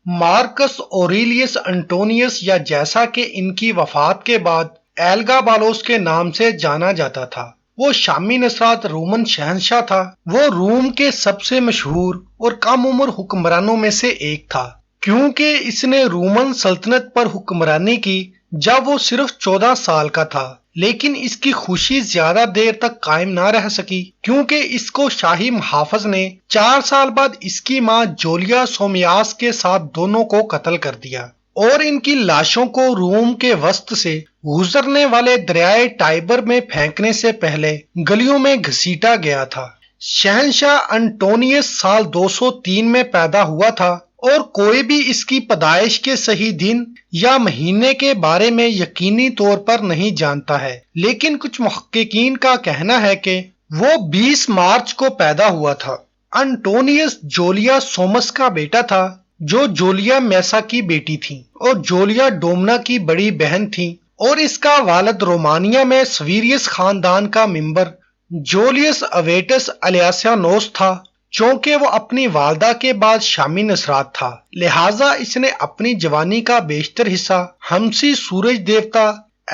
Marks اوریلیس انٹونیس یا جیسا کہ ان کی وفات کے بعد ایلگابالوس کے نام سے جانا جاتا تھا، وہ شامی نژاد رومن شہنشاہ تھا۔ وہ روم کے سب سے مشہور اور کم عمر حکمرانوں میں سے ایک تھا، کیونکہ اس نے رومن سلطنت پر حکمرانی کی جب وہ صرف 14 سال کا تھا، لیکن اس کی خوشی زیادہ دیر تک قائم نہ رہ سکی کیونکہ اس کو شاہی محافظ نے 4 سال بعد اس کی ماں جولیا سومیاس کے ساتھ دونوں کو قتل کر دیا اور ان کی لاشوں کو روم کے وسط سے گزرنے والے دریائے ٹائبر میں پھینکنے سے پہلے گلیوں میں گھسیٹا گیا تھا۔ شہنشاہ انٹونیس سال 203 میں پیدا ہوا تھا اور کوئی بھی اس کی پیدائش کے صحیح دن یا مہینے کے بارے میں یقینی طور پر نہیں جانتا ہے، لیکن کچھ محققین کا کہنا ہے کہ وہ 20 مارچ کو پیدا ہوا تھا۔ انٹونیس جولیا سومس کا بیٹا تھا جو جولیا میسا کی بیٹی تھی اور جولیا ڈومنا کی بڑی بہن تھی، اور اس کا والد رومانیا میں سویریس خاندان کا ممبر جولیس اویٹس الیاسیانوس تھا۔ چونکہ وہ اپنی والدہ کے بعد شامی نژاد تھا، لہذا اس نے اپنی جوانی کا بیشتر حصہ ہمسی سورج دیوتا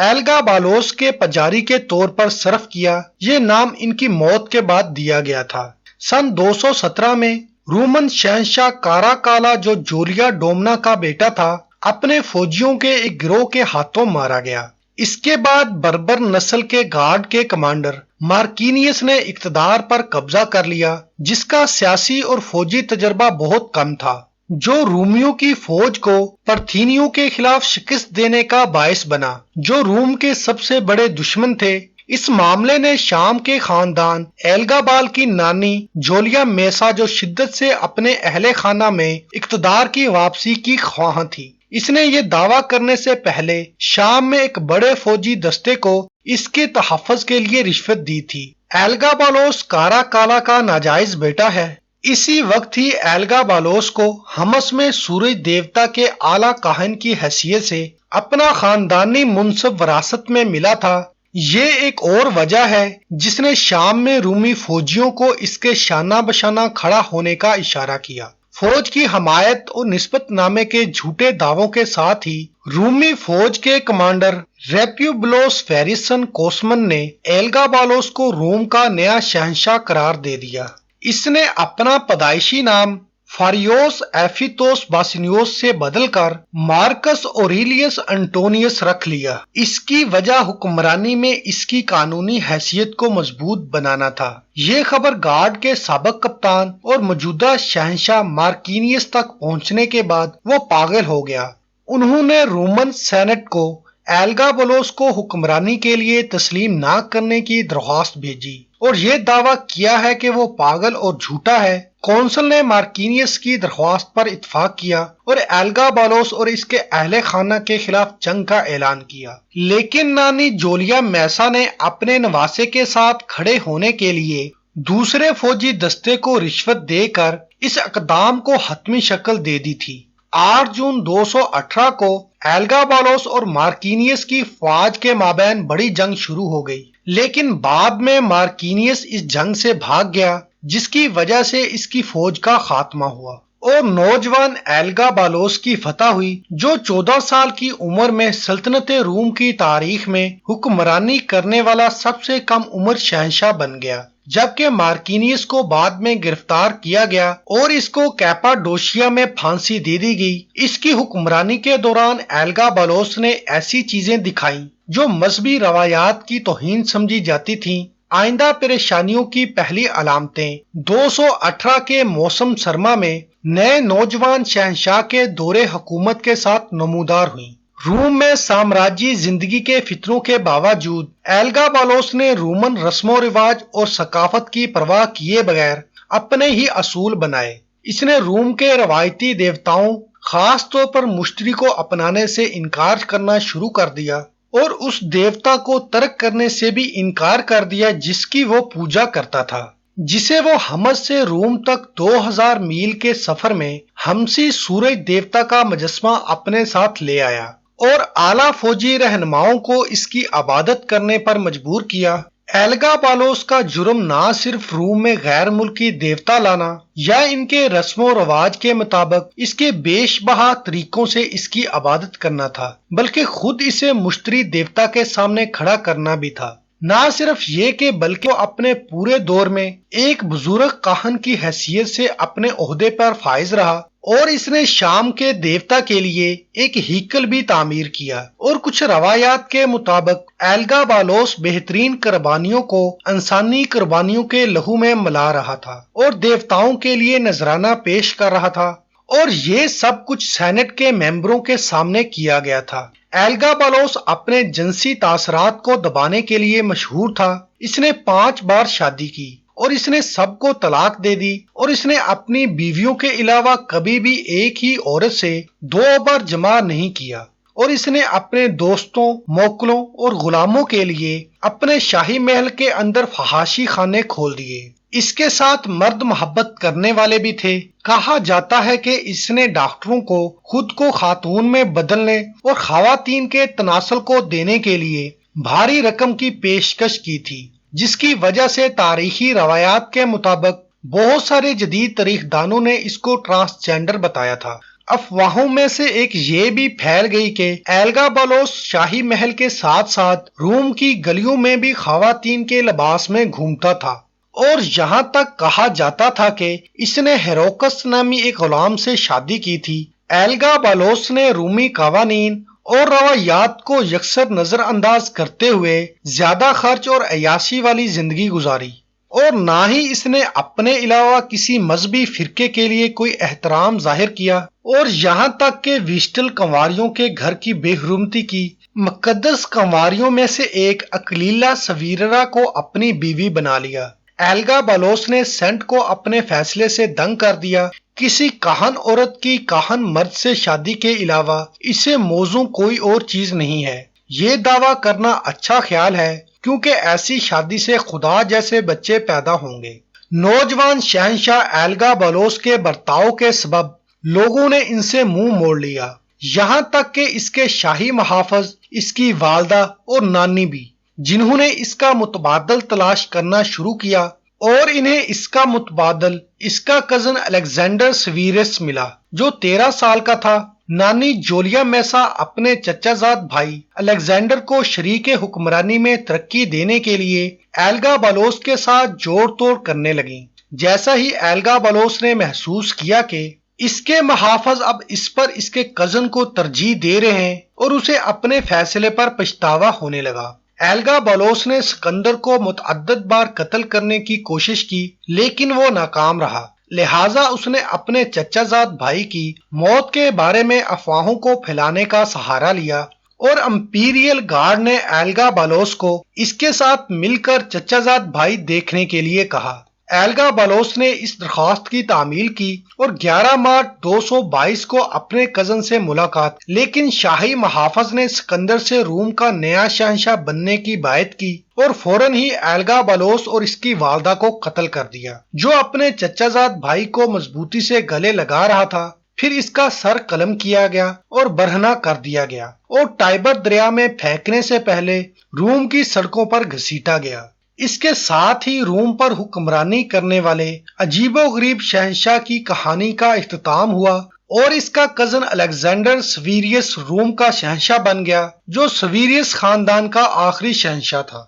ایلگابالوس کے پجاری کے طور پر صرف کیا۔ یہ نام ان کی موت کے بعد دیا گیا تھا۔ سن 217 میں رومن شہنشاہ کاراکالا جو جولیا ڈومنا کا بیٹا تھا اپنے فوجیوں کے ایک گروہ کے ہاتھوں مارا گیا۔ اس کے بعد بربر نسل کے گارڈ کے کمانڈر مارکینیس نے اقتدار پر قبضہ کر لیا، جس کا سیاسی اور فوجی تجربہ بہت کم تھا، جو رومیوں کی فوج کو پرتھینیوں کے خلاف شکست دینے کا باعث بنا، جو روم کے سب سے بڑے دشمن تھے۔ اس معاملے نے شام کے خاندان ایلگابال کی نانی جولیا میسا جو شدت سے اپنے اہل خانہ میں اقتدار کی واپسی کی خواہاں تھی، اس نے یہ دعویٰ کرنے سے پہلے شام میں ایک بڑے فوجی دستے کو اس کے تحفظ کے لیے رشوت دی تھی۔ ایلگابالوس کاراکالا کا ناجائز بیٹا ہے۔ اسی وقت ہی ایلگابالوس کو ہمس میں سورج دیوتا کے اعلیٰ کاہن کی حیثیت سے اپنا خاندانی منصب وراثت میں ملا تھا۔ یہ ایک اور وجہ ہے جس نے شام میں رومی فوجیوں کو اس کے شانہ بشانہ کھڑا ہونے کا اشارہ کیا۔ فوج کی حمایت اور نسبت نامے کے جھوٹے دعووں کے ساتھ ہی رومی فوج کے کمانڈر ریپیوبلوس فیریسن کوسمن نے ایلگابالوس کو روم کا نیا شہنشاہ قرار دے دیا۔ اس نے اپنا پیدائشی نام فاریوس ایفیتوس باسینیوس سے بدل کر مارکس اوریلیس انٹونیس رکھ لیا۔ اس کی وجہ حکمرانی میں اس کی قانونی حیثیت کو مضبوط بنانا تھا۔ یہ خبر گارڈ کے سابق کپتان اور موجودہ شہنشاہ مارکینیس تک پہنچنے کے بعد وہ پاگل ہو گیا۔ انہوں نے رومن سینٹ کو ایلگابالوس کو حکمرانی کے لیے تسلیم نہ کرنے کی درخواست بھیجی اور یہ دعویٰ کیا ہے کہ وہ پاگل اور جھوٹا ہے۔ کونسل نے مارکینیس کی درخواست پر اتفاق کیا اور ایلگابالوس اور اس کے اہل خانہ کے خلاف جنگ کا اعلان کیا، لیکن نانی جولیا میسا نے اپنے نواسے کے ساتھ کھڑے ہونے کے لیے دوسرے فوجی دستے کو رشوت دے کر اس اقدام کو حتمی شکل دے دی تھی۔ 8 جون 218 کو ایلگابالوس اور مارکینیس کی فوج کے مابین بڑی جنگ شروع ہو گئی، لیکن بعد میں مارکینیس اس جنگ سے بھاگ گیا، جس کی وجہ سے اس کی فوج کا خاتمہ ہوا اور نوجوان ایلگابالوس کی فتح ہوئی، جو 14 سال کی عمر میں سلطنت روم کی تاریخ میں حکمرانی کرنے والا سب سے کم عمر شہنشاہ بن گیا، جبکہ مارکینیس کو بعد میں گرفتار کیا گیا اور اس کو کیپاڈوشیا میں پھانسی دے دی گئی۔ اس کی حکمرانی کے دوران ایلگابالوس نے ایسی چیزیں دکھائیں جو مذہبی روایات کی توہین سمجھی جاتی تھیں۔ آئندہ پریشانیوں کی پہلی علامتیں 218 کے موسم سرما میں نئے نوجوان شہنشاہ کے دور حکومت کے ساتھ نمودار ہوئیں۔ روم میں سامراجی زندگی کے فتنوں کے باوجود ایلگابالوس نے رومن رسم و رواج اور ثقافت کی پرواہ کیے بغیر اپنے ہی اصول بنائے۔ اس نے روم کے روایتی دیوتاؤں، خاص طور پر مشتری کو اپنانے سے انکار کرنا شروع کر دیا اور اس دیوتا کو ترک کرنے سے بھی انکار کر دیا جس کی وہ پوجا کرتا تھا، جسے وہ ہمس سے روم تک 2000 میل کے سفر میں ہمسی سورج دیوتا کا مجسمہ اپنے ساتھ لے آیا اور اعلیٰ فوجی رہنماؤں کو اس کی عبادت کرنے پر مجبور کیا۔ ایلگابالوس کا جرم نہ صرف روم میں غیر ملکی دیوتا لانا یا ان کے رسم و رواج کے مطابق اس کے بیش بہا طریقوں سے اس کی عبادت کرنا تھا، بلکہ خود اسے مشتری دیوتا کے سامنے کھڑا کرنا بھی تھا۔ نہ صرف یہ کہ بلکہ وہ اپنے پورے دور میں ایک بزرگ کاہن کی حیثیت سے اپنے عہدے پر فائز رہا، اور اس نے شام کے دیوتا کے لیے ایک ہیکل بھی تعمیر کیا، اور کچھ روایات کے مطابق ایلگابالوس بہترین قربانیوں کو انسانی قربانیوں کے لہو میں ملا رہا تھا اور دیوتاؤں کے لیے نذرانہ پیش کر رہا تھا، اور یہ سب کچھ سینٹ کے ممبروں کے سامنے کیا گیا تھا۔ ایلگابالوس اپنے جنسی تاثرات کو دبانے کے لیے مشہور تھا۔ اس نے 5 بار شادی کی اور اس نے سب کو طلاق دے دی، اور اس نے اپنی بیویوں کے علاوہ کبھی بھی ایک ہی عورت سے 2 بار جمع نہیں کیا، اور اس نے اپنے دوستوں، موکلوں اور غلاموں کے لیے اپنے شاہی محل کے اندر فحاشی خانے کھول دیے۔ اس کے ساتھ مرد محبت کرنے والے بھی تھے۔ کہا جاتا ہے کہ اس نے ڈاکٹروں کو خود کو خاتون میں بدلنے اور خواتین کے تناسل کو دینے کے لیے بھاری رقم کی پیشکش کی تھی، جس کی وجہ سے تاریخی روایات کے مطابق بہت سارے جدید تاریخ دانوں نے اس کو ٹرانسجینڈر بتایا تھا۔ افواہوں میں سے ایک یہ بھی پھیل گئی کہ ایلگابالوس شاہی محل کے ساتھ ساتھ روم کی گلیوں میں بھی خواتین کے لباس میں گھومتا تھا، اور یہاں تک کہا جاتا تھا کہ اس نے ہیروکس نامی ایک غلام سے شادی کی تھی۔ ایلگابالوس نے رومی قوانین اور روایات کو یکسر نظر انداز کرتے ہوئے زیادہ خرچ اور عیاشی والی زندگی گزاری، اور نہ ہی اس نے اپنے علاوہ کسی مذہبی فرقے کے لیے کوئی احترام ظاہر کیا، اور یہاں تک کہ ویسٹل کنواریوں کے گھر کی بے حرمتی کی۔ مقدس کنواریوں میں سے ایک اکلیلا سویررا کو اپنی بیوی بنا لیا۔ ایلگابالوس نے سینٹ کو اپنے فیصلے سے دنگ کر دیا۔ کسی کاہن عورت کی کاہن مرد سے شادی کے علاوہ اسے موزوں کوئی اور چیز نہیں ہے۔ یہ دعویٰ کرنا اچھا خیال ہے، کیونکہ ایسی شادی سے خدا جیسے بچے پیدا ہوں گے۔ نوجوان شہنشاہ ایلگابالوس کے برتاؤ کے سبب لوگوں نے ان سے منہ موڑ لیا، یہاں تک کہ اس کے شاہی محافظ، اس کی والدہ اور نانی بھی، جنہوں نے اس کا متبادل تلاش کرنا شروع کیا، اور انہیں اس کا متبادل اس کا کزن الیگزینڈر سیویرس ملا، جو 13 سال کا تھا۔ نانی جولیا میسا اپنے چچا زاد بھائی الیگزینڈر کو شریک حکمرانی میں ترقی دینے کے لیے ایلگابالوس کے ساتھ جوڑ توڑ کرنے لگیں۔ جیسا ہی ایلگابالوس نے محسوس کیا کہ اس کے محافظ اب اس پر اس کے کزن کو ترجیح دے رہے ہیں، اور اسے اپنے فیصلے پر پچھتاوا ہونے لگا۔ ایلگابالوس نے سکندر کو متعدد بار قتل کرنے کی کوشش کی، لیکن وہ ناکام رہا۔ لہٰذا اس نے اپنے چچا زاد بھائی کی موت کے بارے میں افواہوں کو پھیلانے کا سہارا لیا، اور امپیریل گارڈ نے ایلگابالوس کو اس کے ساتھ مل کر چچا زاد بھائی دیکھنے کے لیے کہا۔ ایلگابالوس نے اس درخواست کی تعمیل کی اور 11 مارچ 222 کو اپنے کزن سے ملاقات، لیکن شاہی محافظ نے سکندر سے روم کا نیا شہنشاہ بننے کی بیعت کی، اور فوراً ہی ایلگابالوس اور اس کی والدہ کو قتل کر دیا، جو اپنے چچا زاد بھائی کو مضبوطی سے گلے لگا رہا تھا۔ پھر اس کا سر قلم کیا گیا اور برہنہ کر دیا گیا، اور ٹائبر دریا میں پھینکنے سے پہلے روم کی سڑکوں پر گھسیٹا گیا۔ اس کے ساتھ ہی روم پر حکمرانی کرنے والے عجیب و غریب شہنشاہ کی کہانی کا اختتام ہوا، اور اس کا کزن الیگزینڈر سیویرس روم کا شہنشاہ بن گیا، جو سیویرس خاندان کا آخری شہنشاہ تھا۔